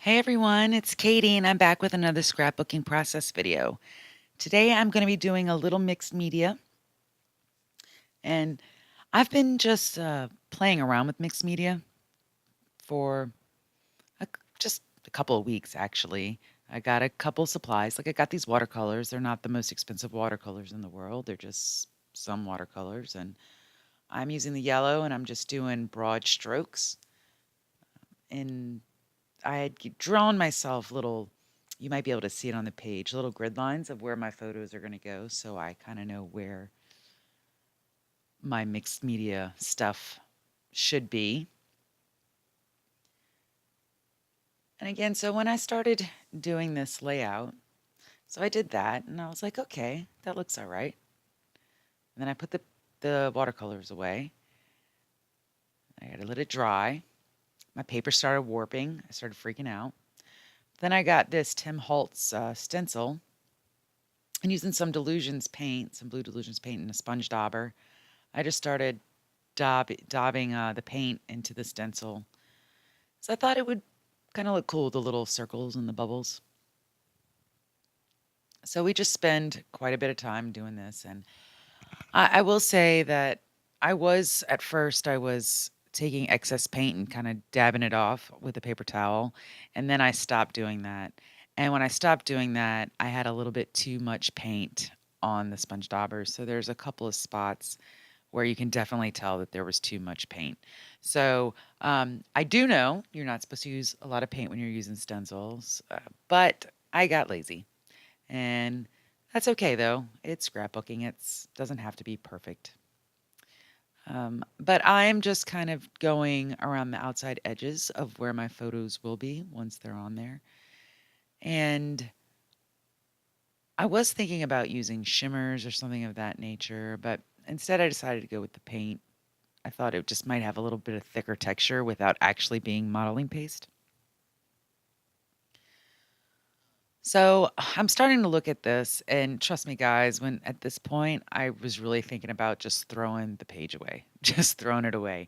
Hey everyone, it's Katie and I'm back with another scrapbooking process video. Today I'm going to be doing a little mixed media, and I've been just playing around with mixed media for just a couple of weeks actually. I got a couple supplies. Like I got these watercolors. They're not the most expensive watercolors in the world. They're just some watercolors, and I'm using the yellow and I'm just doing broad strokes. And I had drawn myself little, you might be able to see it on the page, little grid lines of where my photos are going to go. So I kind of know where my mixed media stuff should be. And again, so when I started doing this layout, so I did that and I was like, okay, that looks all right. And then I put the watercolors away. I had to let it dry. My paper started warping. I started freaking out. Then I got this Tim Holtz stencil and using some Delusions paint, some blue Delusions paint and a sponge dauber. I just started daubing the paint into the stencil. So I thought it would kind of look cool, the little circles and the bubbles. So we just spend quite a bit of time doing this. And I will say that at first, I was taking excess paint and kind of dabbing it off with a paper towel. And then I stopped doing that. And when I stopped doing that, I had a little bit too much paint on the sponge daubers. So there's a couple of spots where you can definitely tell that there was too much paint. So I do know you're not supposed to use a lot of paint when you're using stencils, but I got lazy. And that's okay though. It's scrapbooking. It doesn't have to be perfect. But I'm just kind of going around the outside edges of where my photos will be once they're on there. And I was thinking about using shimmers or something of that nature, but instead I decided to go with the paint. I thought it just might have a little bit of thicker texture without actually being modeling paste. So I'm starting to look at this, and trust me, guys, when at this point I was really thinking about just throwing the page away, just throwing it away.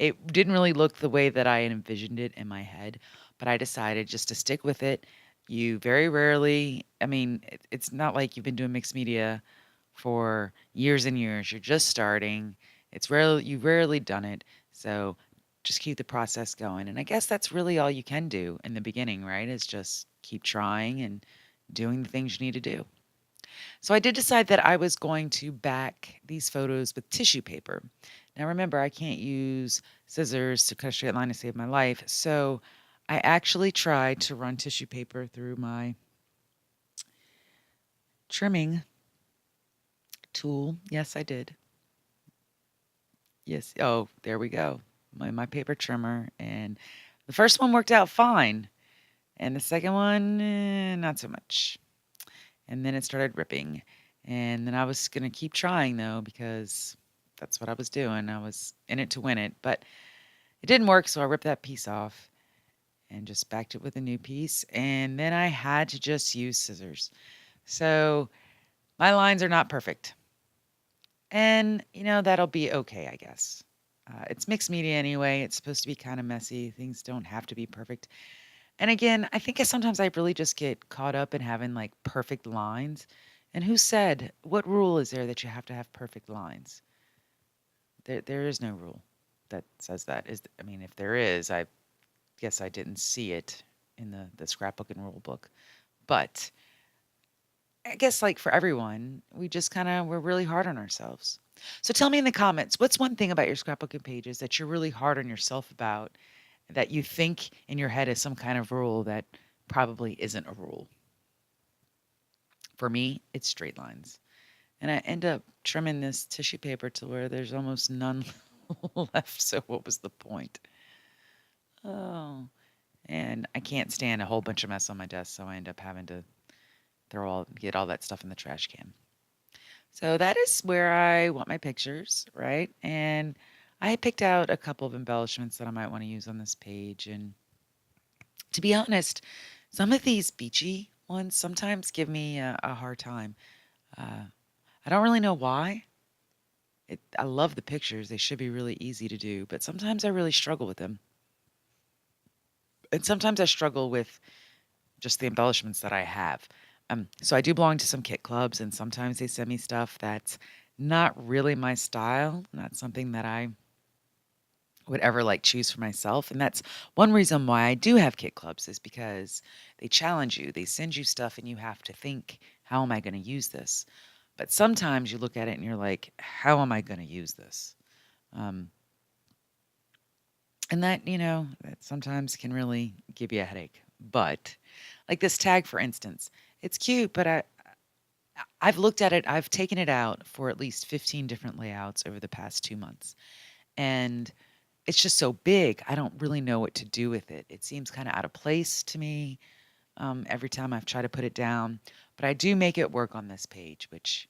It didn't really look the way that I envisioned it in my head, but I decided just to stick with it. You very rarely, I mean, it's not like you've been doing mixed media for years and years. You're just starting. You've rarely done it. So just keep the process going. And I guess that's really all you can do in the beginning, right? Is just keep trying and doing the things you need to do. So I did decide that I was going to back these photos with tissue paper. Now remember, I can't use scissors to cut a straight line to save my life. So I actually tried to run tissue paper through my trimming tool. Yes, I did. Yes. Oh, there we go. My paper trimmer. And the first one worked out fine. And the second one, not so much. And then it started ripping. And then I was going to keep trying though, because that's what I was doing. I was in it to win it. But it didn't work. So I ripped that piece off and just backed it with a new piece. And then I had to just use scissors. So my lines are not perfect. And, that'll be okay, I guess. It's mixed media anyway. It's supposed to be kind of messy. Things don't have to be perfect. And again, I think sometimes I really just get caught up in having like perfect lines. And who said, what rule is there that you have to have perfect lines? There is no rule that says that. I mean, if there is, I guess I didn't see it in the scrapbook and rule book. But I guess like for everyone, we're really hard on ourselves. So tell me in the comments, what's one thing about your scrapbooking pages that you're really hard on yourself about that you think in your head is some kind of rule that probably isn't a rule? For me, it's straight lines. And I end up trimming this tissue paper to where there's almost none left. So what was the point? Oh, and I can't stand a whole bunch of mess on my desk, so I end up having to get all that stuff in the trash can. So that is where I want my pictures, right? And I picked out a couple of embellishments that I might want to use on this page. And to be honest, some of these beachy ones sometimes give me a hard time. Uh, I don't really know why. I love the pictures. They should be really easy to do, but sometimes I really struggle with them. and sometimes I struggle with just the embellishments that I have. So I do belong to some kit clubs, and sometimes they send me stuff that's not really my style, not something that I would ever like choose for myself. And that's one reason why I do have kit clubs is because they challenge you. They send you stuff and you have to think, how am I going to use this? But sometimes you look at it and you're like, how am I going to use this? Um, and that, that sometimes can really give you a headache. But like this tag, for instance, it's cute, but I've looked at it, I've taken it out for at least 15 different layouts over the past 2 months. And it's just so big, I don't really know what to do with it. It seems kind of out of place to me every time I've tried to put it down. But I do make it work on this page, which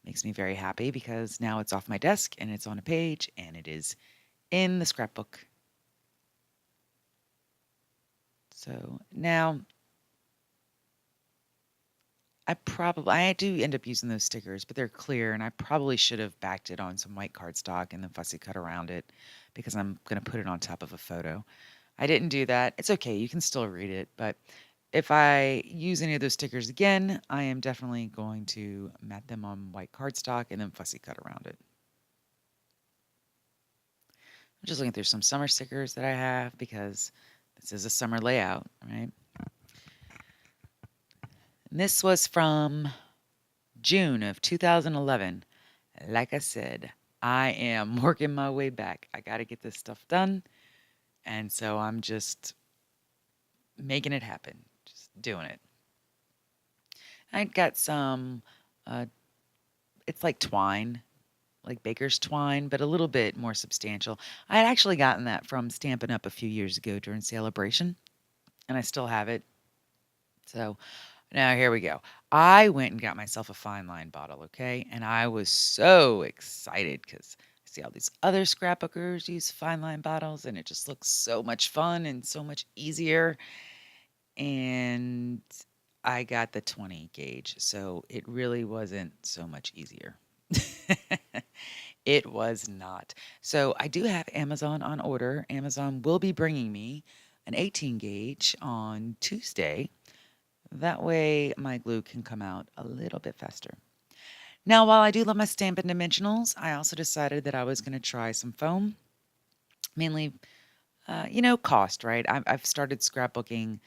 makes me very happy because now it's off my desk and it's on a page and it is in the scrapbook. So now I do end up using those stickers, but they're clear, and I probably should have backed it on some white cardstock and then fussy cut around it because I'm going to put it on top of a photo. I didn't do that. It's okay. You can still read it, but if I use any of those stickers again, I am definitely going to mat them on white cardstock and then fussy cut around it. I'm just looking through some summer stickers that I have because this is a summer layout, right? And this was from June of 2011. Like I said, I am working my way back. I got to get this stuff done. And so I'm just making it happen, just doing it. I got some, uh, it's like twine, like baker's twine, but a little bit more substantial. I had actually gotten that from Stampin' Up! A few years ago during Celebration, and I still have it. So now here we go. I went and got myself a fine line bottle, okay? And I was so excited because I see all these other scrapbookers use fine line bottles, and it just looks so much fun and so much easier. And I got the 20 gauge, so it really wasn't so much easier. It was not. So I do have Amazon on order. Amazon will be bringing me an 18 gauge on Tuesday. That way my glue can come out a little bit faster. Now, while I do love my Stampin' Dimensionals, I also decided that I was going to try some foam, mainly, cost, right? I've started scrapbooking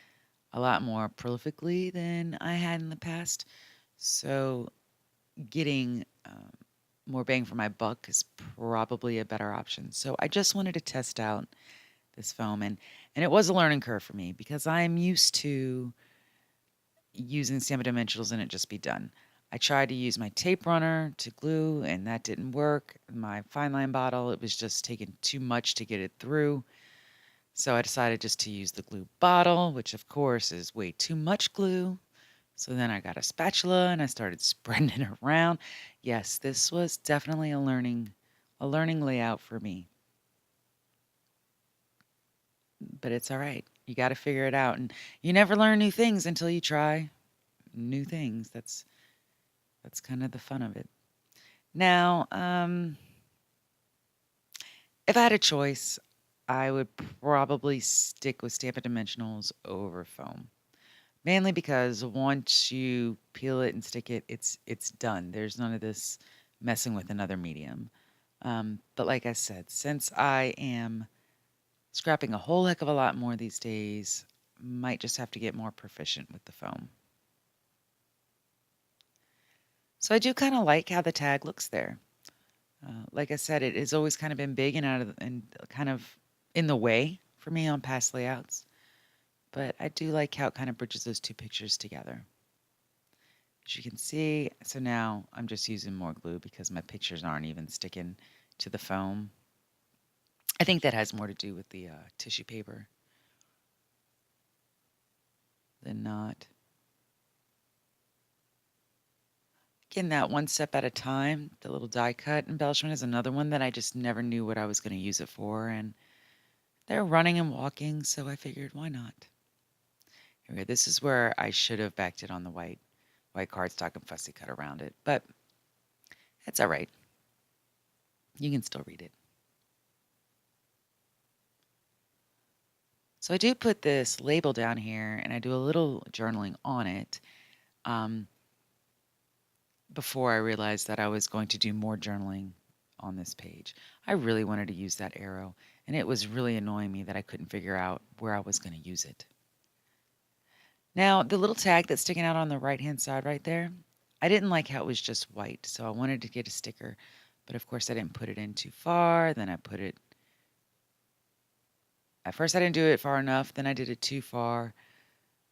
a lot more prolifically than I had in the past. So getting more bang for my buck is probably a better option. So I just wanted to test out this foam, and it was a learning curve for me because I'm used to using Stampin' Dimensionals and it just be done. I tried to use my tape runner to glue, and that didn't work. My fine line bottle, it was just taking too much to get it through. So I decided just to use the glue bottle, which of course is way too much glue. So then I got a spatula and I started spreading it around. Yes, this was definitely a learning layout for me. But it's all right. You got to figure it out, and you never learn new things until you try new things. That's kind of the fun of it. Now, if I had a choice, I would probably stick with Stampin' Dimensionals over foam. Mainly because once you peel it and stick it, it's done. There's none of this messing with another medium. But like I said, since I am scrapping a whole heck of a lot more these days, might just have to get more proficient with the foam. So I do kind of like how the tag looks there. Like I said, it has always kind of been big and and kind of in the way for me on past layouts. But I do like how it kind of bridges those two pictures together. As you can see, so now I'm just using more glue because my pictures aren't even sticking to the foam. I think that has more to do with the tissue paper than not. Getting that one step at a time. The little die cut embellishment is another one that I just never knew what I was going to use it for. And they're running and walking, so I figured, why not? Here we go. This is where I should have backed it on the white cardstock and fussy cut around it. But it's all right. You can still read it. So I do put this label down here and I do a little journaling on it um, before I realized that I was going to do more journaling on this page. I really wanted to use that arrow, and it was really annoying me that I couldn't figure out where I was going to use it. Now, the little tag that's sticking out on the right-hand side right there, I didn't like how it was just white, so I wanted to get a sticker. But of course, I didn't put it in too far. Then I put it, at first I didn't do it far enough, then I did it too far.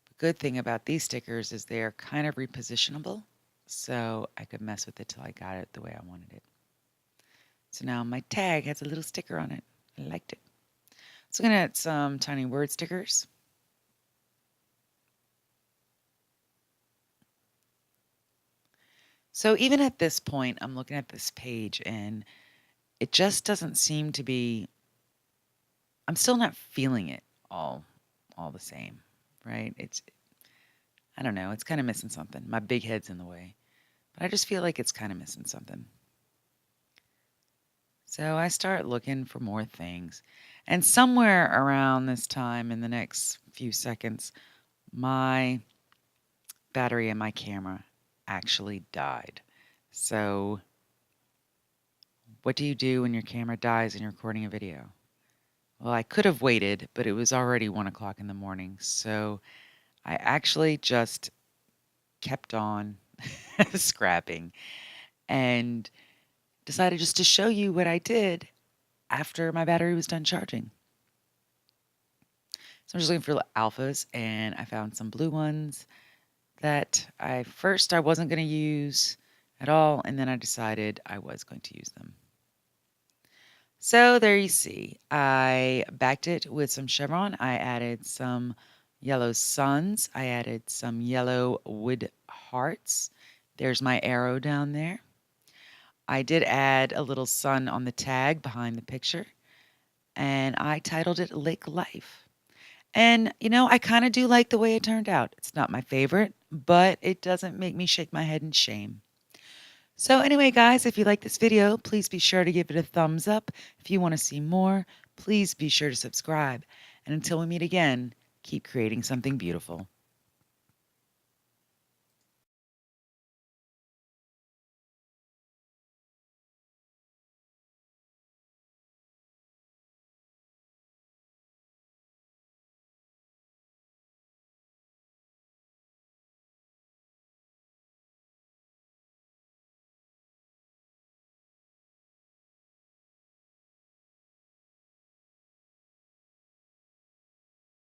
The good thing about these stickers is they're kind of repositionable, so I could mess with it till I got it the way I wanted it. So now my tag has a little sticker on it. I liked it. So I'm going to add some tiny word stickers. So even at this point, I'm looking at this page and it just doesn't seem to be, I'm still not feeling it all the same, right? I don't know, it's kind of missing something. My big head's in the way, but I just feel like it's kind of missing something. So I start looking for more things. And somewhere around this time in the next few seconds, my battery in my camera actually died. So what do you do when your camera dies and you're recording a video? Well, I could have waited, but it was already 1 o'clock in the morning. So I actually just kept on scrapping and decided just to show you what I did after my battery was done charging. So I'm just looking for alphas, and I found some blue ones that I wasn't going to use at all, and then I decided I was going to use them. So there you see, I backed it with some chevron. I added some yellow suns. I added some yellow wood hearts. There's my arrow down there. I did add a little sun on the tag behind the picture, and I titled it Lake Life. And, I kind of do like the way it turned out. It's not my favorite, but it doesn't make me shake my head in shame. So anyway, guys, if you like this video, please be sure to give it a thumbs up. If you want to see more, please be sure to subscribe. And until we meet again, keep creating something beautiful.